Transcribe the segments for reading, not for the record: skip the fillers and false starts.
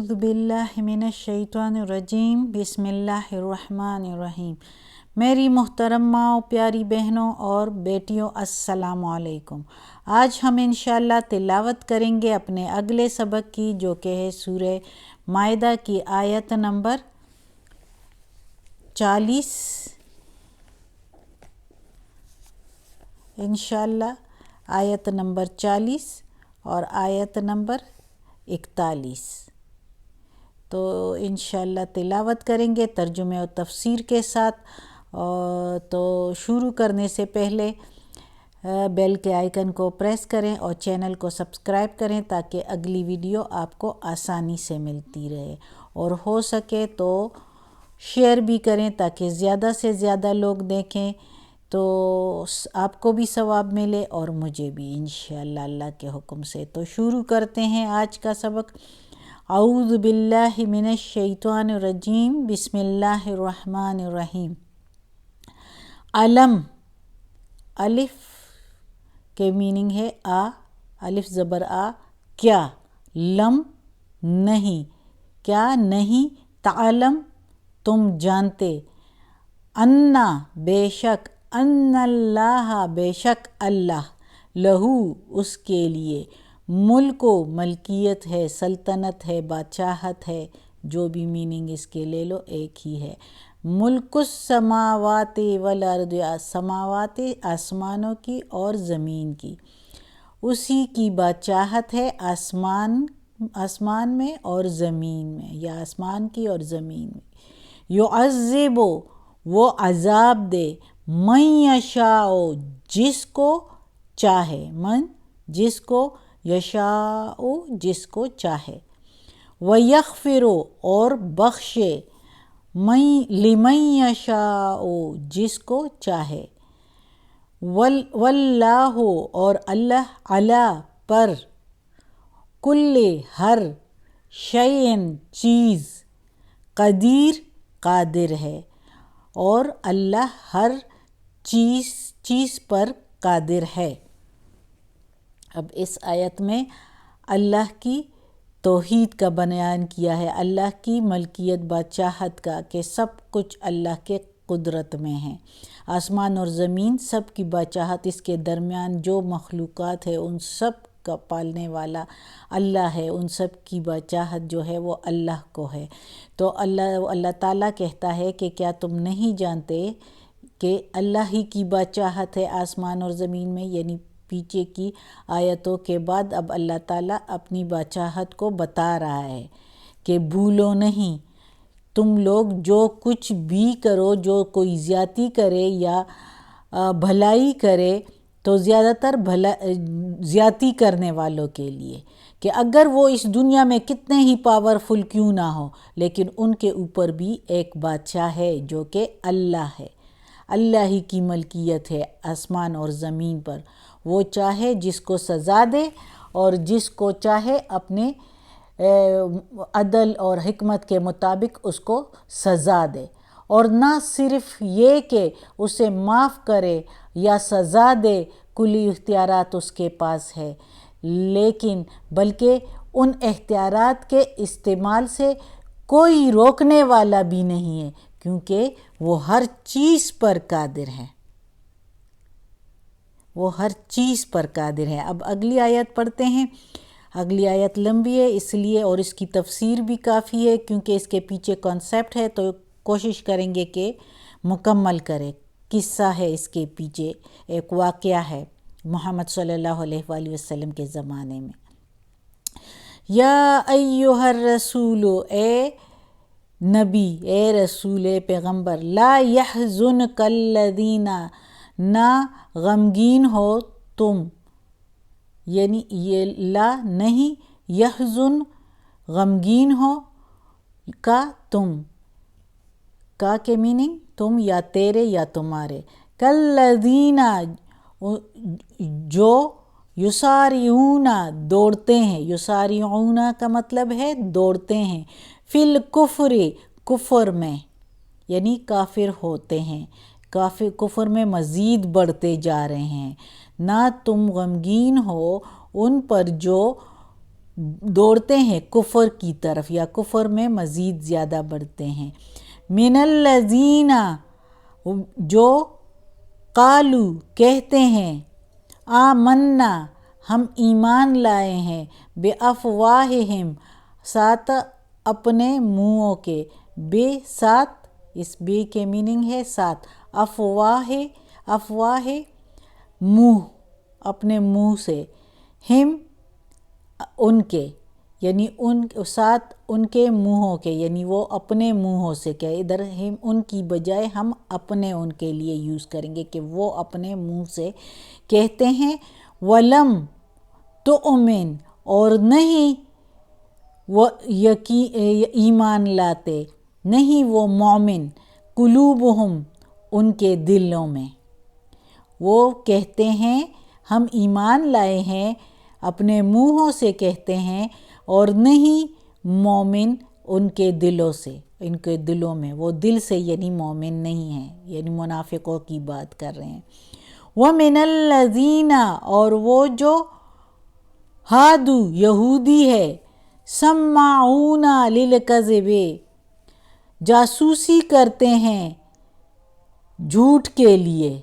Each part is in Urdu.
اعوذ باللہ من الشیطان الرجیم بسم اللہ الرحمن الرحیم۔ میری محترم ماں، پیاری بہنوں اور بیٹیوں، السلام علیکم۔ آج ہم انشاءاللہ تلاوت کریں گے اپنے اگلے سبق کی، جو کہ ہے سورہ مائدہ کی آیت نمبر 40 انشاءاللہ، آیت نمبر 40 اور آیت نمبر 41۔ تو انشاءاللہ تلاوت کریں گے ترجمے و تفسیر کے ساتھ۔ تو شروع کرنے سے پہلے بیل کے آئیکن کو پریس کریں اور چینل کو سبسکرائب کریں تاکہ اگلی ویڈیو آپ کو آسانی سے ملتی رہے، اور ہو سکے تو شیئر بھی کریں تاکہ زیادہ سے زیادہ لوگ دیکھیں، تو آپ کو بھی ثواب ملے اور مجھے بھی انشاءاللہ اللہ کے حکم سے۔ تو شروع کرتے ہیں آج کا سبق۔ اعوذ باللہ من الشیطان الرجیم بسم اللہ الرحمن الرحیم۔ علم، الف کے میننگ ہے الف زبر کیا، لم نہیں، کیا نہیں، تعلم تم جانتے، انا بے شک، ان اللہ بے شک اللہ، لہو اس کے لیے، ملک و ملکیت ہے، سلطنت ہے، بادشاہت ہے، جو بھی میننگ اس کے لے لو ایک ہی ہے۔ ملک السماوات والارض، سماوات آسمانوں کی اور زمین کی، اسی کی بادشاہت ہے، آسمان میں اور زمین میں، یا آسمان کی اور زمین میں۔ یعذب، وہ عذاب دے، من یشاء، جس کو چاہے، من جس کو، یشاء جس کو چاہے، ویغفر اور بخشے، لمن یشاء جس کو چاہے، واللہ اور اللہ، علی پر، کل ہر، شیء چیز، قدیر قادر ہے، اور اللہ ہر چیز پر قادر ہے۔ اب اس آیت میں اللہ کی توحید کا بیان کیا ہے، اللہ کی ملکیت، بادشاہت کا، کہ سب کچھ اللہ کے قدرت میں ہے، آسمان اور زمین سب کی بادشاہت، اس کے درمیان جو مخلوقات ہے ان سب کا پالنے والا اللہ ہے، ان سب کی بادشاہت جو ہے وہ اللہ کو ہے۔ تو اللہ تعالیٰ کہتا ہے کہ کیا تم نہیں جانتے کہ اللہ ہی کی بادشاہت ہے آسمان اور زمین میں، یعنی پیچھے کی آیتوں کے بعد اب اللہ تعالیٰ اپنی بادشاہت کو بتا رہا ہے کہ بھولو نہیں، تم لوگ جو کچھ بھی کرو، جو کوئی زیادتی کرے یا بھلائی کرے، تو زیادہ تر زیادتی کرنے والوں کے لیے، کہ اگر وہ اس دنیا میں کتنے ہی پاورفل کیوں نہ ہو، لیکن ان کے اوپر بھی ایک بادشاہ ہے جو کہ اللہ ہے، اللہ ہی کی ملکیت ہے آسمان اور زمین پر۔ وہ چاہے جس کو سزا دے اور جس کو چاہے اپنے عدل اور حکمت کے مطابق اس کو سزا دے، اور نہ صرف یہ کہ اسے معاف کرے یا سزا دے، کلی اختیارات اس کے پاس ہے، لیکن بلکہ ان اختیارات کے استعمال سے کوئی روکنے والا بھی نہیں ہے، کیونکہ وہ ہر چیز پر قادر ہے، وہ ہر چیز پر قادر ہے۔ اب اگلی آیت پڑھتے ہیں۔ اگلی آیت لمبی ہے اس لیے، اور اس کی تفسیر بھی کافی ہے کیونکہ اس کے پیچھے کانسیپٹ ہے، تو کوشش کریں گے کہ مکمل کریں۔ قصہ ہے اس کے پیچھے، ایک واقعہ ہے محمد صلی اللہ علیہ وآلہ وسلم کے زمانے میں۔ یا ایہا الرسول، اے نبی، اے رسول، اے پیغمبر، لا یحزنک الذین، نہ غمگین ہو تم، یعنی یہ لا نہیں، یحزن غمگین ہو، کا تم، کا کے میننگ تم یا تیرے یا تمہارے، کالذین جو، یسارعون دوڑتے ہیں، یسارعون کا مطلب ہے دوڑتے ہیں، فی الکفر کفر میں، یعنی کافر ہوتے ہیں، کفر میں مزید بڑھتے جا رہے ہیں۔ نہ تم غمگین ہو ان پر جو دوڑتے ہیں کفر کی طرف یا کفر میں مزید زیادہ بڑھتے ہیں. من الذین جو قالو کہتے ہیں آمنا ہم ایمان لائے ہیں بافواہہم ساتھ اپنے منہوں کے، بے ساتھ اس بے کے میننگ ہے ساتھ، افواہ منہ اپنے منہ سے، ہم ان کے یعنی ان ساتھ ان کے منہوں کے یعنی وہ اپنے منہوں سے، کہ ادھر ہم ان کی بجائے ہم اپنے ان کے لیے یوز کریں گے کہ وہ اپنے منہ سے کہتے ہیں. وَلَمْ تُؤْمِنْ اور نہیں وہ ایمان لاتے، نہیں وہ مومن، قلوبہم ان کے دلوں میں. وہ کہتے ہیں ہم ایمان لائے ہیں، اپنے منہوں سے کہتے ہیں، اور نہیں مومن ان کے دلوں سے، ان کے دلوں میں، وہ دل سے یعنی مومن نہیں ہیں، یعنی منافقوں کی بات کر رہے ہیں. وَمِنَ الَّذِينَ اور وہ جو ہادو یہودی ہے، سماعون للکذب جاسوسی کرتے ہیں جھوٹ کے لیے.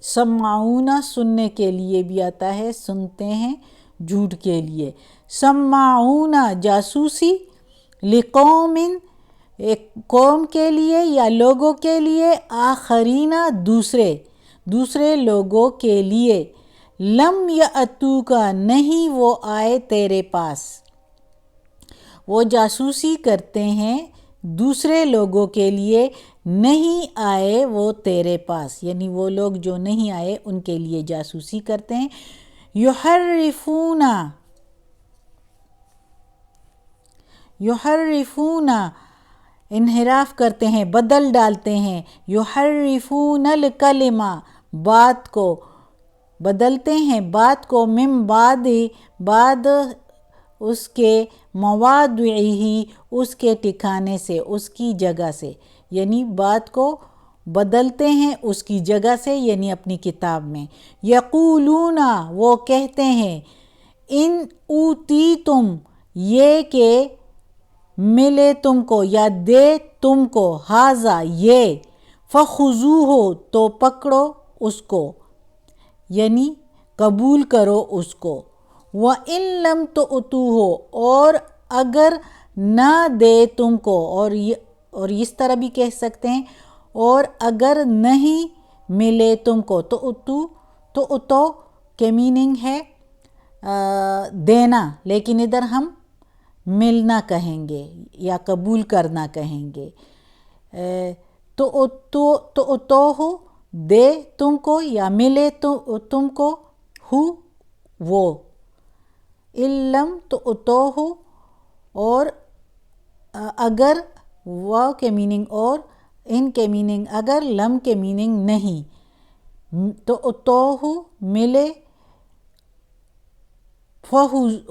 سماعون سننے کے لیے بھی آتا ہے، سنتے ہیں جھوٹ کے لیے. سماعون جاسوسی، لقوم ایک قوم کے لیے یا لوگوں کے لیے، آخرین دوسرے لوگوں کے لیے. لم یأتوک نہیں وہ آئے تیرے پاس. وہ جاسوسی کرتے ہیں دوسرے لوگوں کے لیے، نہیں آئے وہ تیرے پاس، یعنی وہ لوگ جو نہیں آئے ان کے لیے جاسوسی کرتے ہیں. یحرفون انحراف کرتے ہیں، بدل ڈالتے ہیں. یحرفون الکلمہ بات کو بدلتے ہیں، بات کو، من بعد اس کے، مواضعہ اس کے ٹھکانے سے، اس کی جگہ سے، یعنی بات کو بدلتے ہیں اس کی جگہ سے، یعنی اپنی کتاب میں. یقولون وہ کہتے ہیں، ان اوتیتم یہ کہ ملے تم کو یا دے تم کو، ھذا یہ، فخذوہ تو پکڑو اس کو، یعنی قبول کرو اس کو. وَإِن لَمْ تُؤْتُوهُ اور اگر نہ دے تم کو، اور اس طرح بھی کہہ سکتے ہیں، اور اگر نہیں ملے تم کو. تو اتو کے میننگ ہے دینا، لیکن ادھر ہم ملنا کہیں گے یا قبول کرنا کہیں گے. تو اتوہ دے تم کو یا ملے تم کو، ہو وہ. علم تو اتوہ اور اگر، واو کے میننگ اور، ان کے میننگ اگر، لم کے میننگ نہیں. تو اتوہ ملے،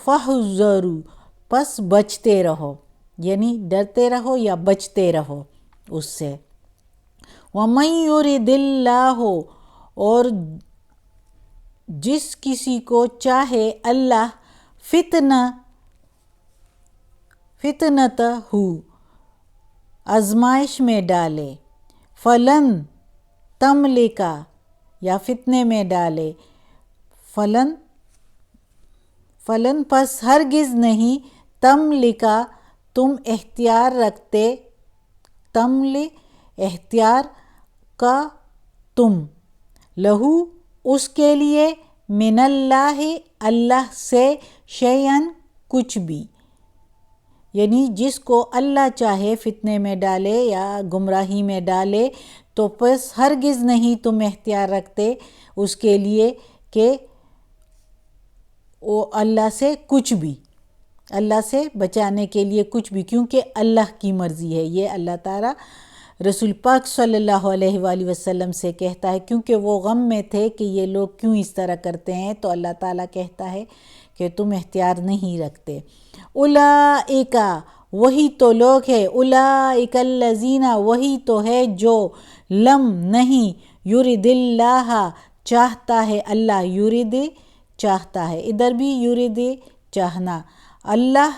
فحذروا پس بچتے رہو، یعنی ڈرتے رہو یا بچتے رہو اس سے. وَمَن يُرِدِ اللَّهُ اور جس کسی کو چاہے اللہ، فتنتہ آزمائش میں ڈالے، فلن تملکا یا فتنے میں ڈالے، فلن پس ہرگز نہیں، تملکا تم اختیار رکھتے، اختیار کا تم، لہو اس کے لیے، من اللہ اللہ سے، شیئن کچھ بھی، یعنی جس کو اللہ چاہے فتنے میں ڈالے یا گمراہی میں ڈالے تو پس ہرگز نہیں تم اختیار رکھتے اس کے لیے کہ وہ اللہ سے کچھ بھی، اللہ سے بچانے کے لیے کچھ بھی، کیونکہ اللہ کی مرضی ہے. یہ اللہ تعالیٰ رسول پاک صلی اللہ علیہ وآلہ وسلم سے کہتا ہے، کیونکہ وہ غم میں تھے کہ یہ لوگ کیوں اس طرح کرتے ہیں، تو اللہ تعالیٰ کہتا ہے کہ تم اختیار نہیں رکھتے. اولئک وہی تو لوگ ہے، اولئک الذین وہی تو ہے جو، لم نہیں، یرید اللہ چاہتا ہے اللہ، یرید چاہتا ہے، ادھر بھی یرید چاہنا، اللہ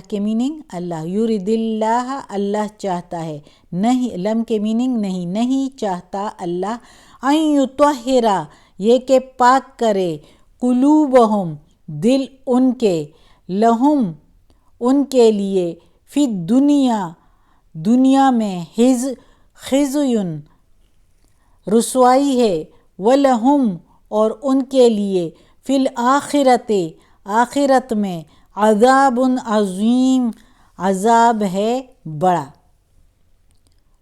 کے میننگ اللہ، یرید اللہ اللہ چاہتا ہے، نہیں لم کے میننگ نہیں چاہتا اللہ، ان یطہرا یہ کہ پاک کرے، قلوبہم دل ان کے، لہم ان کے لیے، فی دنیا میں خزی رسوائی ہے، وَلَهُمْ اور ان کے لیے، فی الآخرت آخرت میں، عذاب عظیم عذاب ہے بڑا،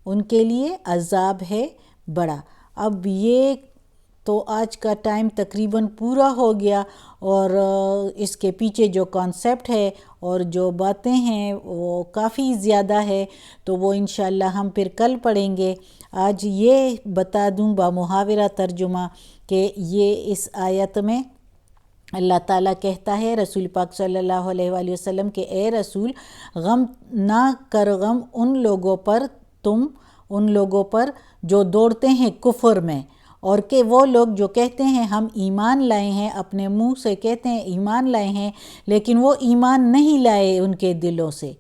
ان کے لیے عذاب ہے بڑا۔ اب یہ تو آج کا ٹائم تقریباً پورا ہو گیا، اور اس کے پیچھے جو کانسیپٹ ہے اور جو باتیں ہیں وہ کافی زیادہ ہے، تو وہ انشاءاللہ ہم پھر کل پڑھیں گے۔ آج یہ بتا دوں بمحاورہ ترجمہ کہ یہ اس آیت میں اللہ تعالیٰ کہتا ہے رسول پاک صلی اللہ علیہ وآلہ وسلم کہ اے رسول، غم نہ کر غم ان لوگوں پر جو دوڑتے ہیں کفر میں، اور کہ وہ لوگ جو کہتے ہیں ہم ایمان لائے ہیں، اپنے منہ سے کہتے ہیں ایمان لائے ہیں، لیکن وہ ایمان نہیں لائے ان کے دلوں سے،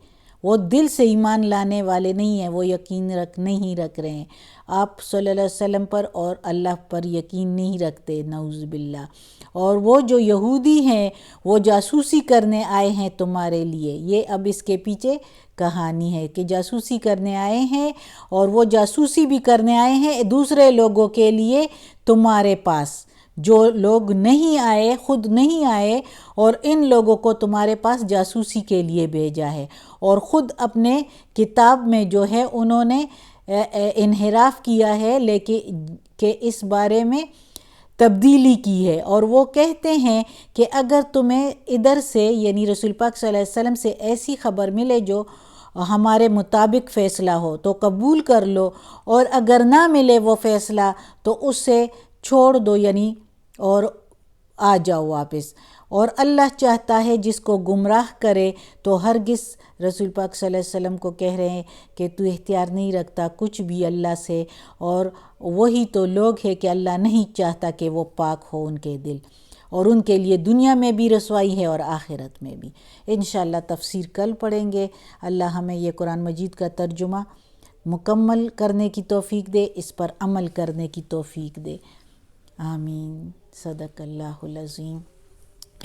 وہ دل سے ایمان لانے والے نہیں ہیں، وہ یقین نہیں رکھ رہے ہیں آپ صلی اللہ علیہ وسلم پر، اور اللہ پر یقین نہیں رکھتے، نعوذ باللہ۔ اور وہ جو یہودی ہیں وہ جاسوسی کرنے آئے ہیں تمہارے لیے، یہ اب اس کے پیچھے کہانی ہے کہ جاسوسی کرنے آئے ہیں، اور وہ جاسوسی بھی کرنے آئے ہیں دوسرے لوگوں کے لیے تمہارے پاس، جو لوگ نہیں آئے، خود نہیں آئے، اور ان لوگوں کو تمہارے پاس جاسوسی کے لیے بھیجا ہے، اور خود اپنے کتاب میں جو ہے انہوں نے انحراف کیا ہے، لیکن کہ اس بارے میں تبدیلی کی ہے، اور وہ کہتے ہیں کہ اگر تمہیں ادھر سے یعنی رسول پاک صلی اللہ علیہ وسلم سے ایسی خبر ملے جو ہمارے مطابق فیصلہ ہو تو قبول کر لو، اور اگر نہ ملے وہ فیصلہ تو اس سے چھوڑ دو، یعنی اور آ جاؤ واپس۔ اور اللہ چاہتا ہے جس کو گمراہ کرے، تو ہرگز رسول پاک صلی اللہ علیہ وسلم کو کہہ رہے ہیں کہ تو اختیار نہیں رکھتا کچھ بھی اللہ سے، اور وہی تو لوگ ہے کہ اللہ نہیں چاہتا کہ وہ پاک ہو ان کے دل، اور ان کے لیے دنیا میں بھی رسوائی ہے اور آخرت میں بھی۔ انشاءاللہ تفسیر کل پڑھیں گے۔ اللہ ہمیں یہ قرآن مجید کا ترجمہ مکمل کرنے کی توفیق دے، اس پر عمل کرنے کی توفیق دے، آمین۔ صدق اللہ العظیم۔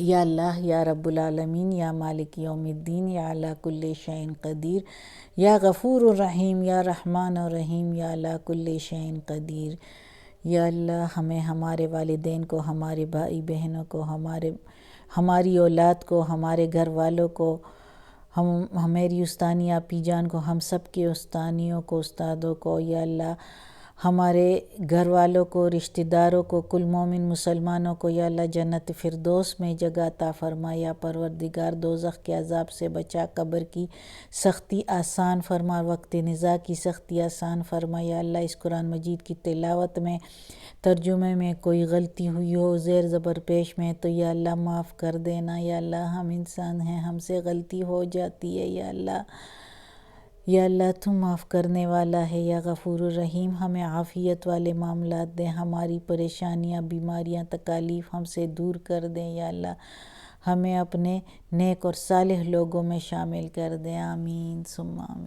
یا اللہ یا رب العالمین، یا مالک یوم الدین، یا علی کل شیء قدیر، یا غفور الرحیم، یا رحمان الرحیم، یا علی کل شیء قدیر۔ یا اللہ ہمیں، ہمارے والدین کو، ہمارے بھائی بہنوں کو، ہماری اولاد کو، ہمارے گھر والوں کو، ہماری استانی آپی جان کو، ہم سب کے استانیوں کو، استادوں کو، یا اللہ ہمارے گھر والوں کو، رشتہ داروں کو، کل مومن مسلمانوں کو، یا اللہ جنت فردوس میں جگہ عطا فرما، یا پروردگار دوزخ کے عذاب سے بچا، قبر کی سختی آسان فرما، وقت نزاع کی سختی آسان فرما، یا اللہ اس قرآن مجید کی تلاوت میں، ترجمے میں کوئی غلطی ہوئی ہو، زیر زبر پیش میں، تو یا اللہ معاف کر دینا، یا اللہ ہم انسان ہیں، ہم سے غلطی ہو جاتی ہے، یا اللہ تم معاف کرنے والا ہے، یا غفور الرحیم، ہمیں عافیت والے معاملات دیں، ہماری پریشانیاں، بیماریاں، تکالیف ہم سے دور کر دیں، یا اللہ ہمیں اپنے نیک اور صالح لوگوں میں شامل کر دیں، آمین ثم آمین۔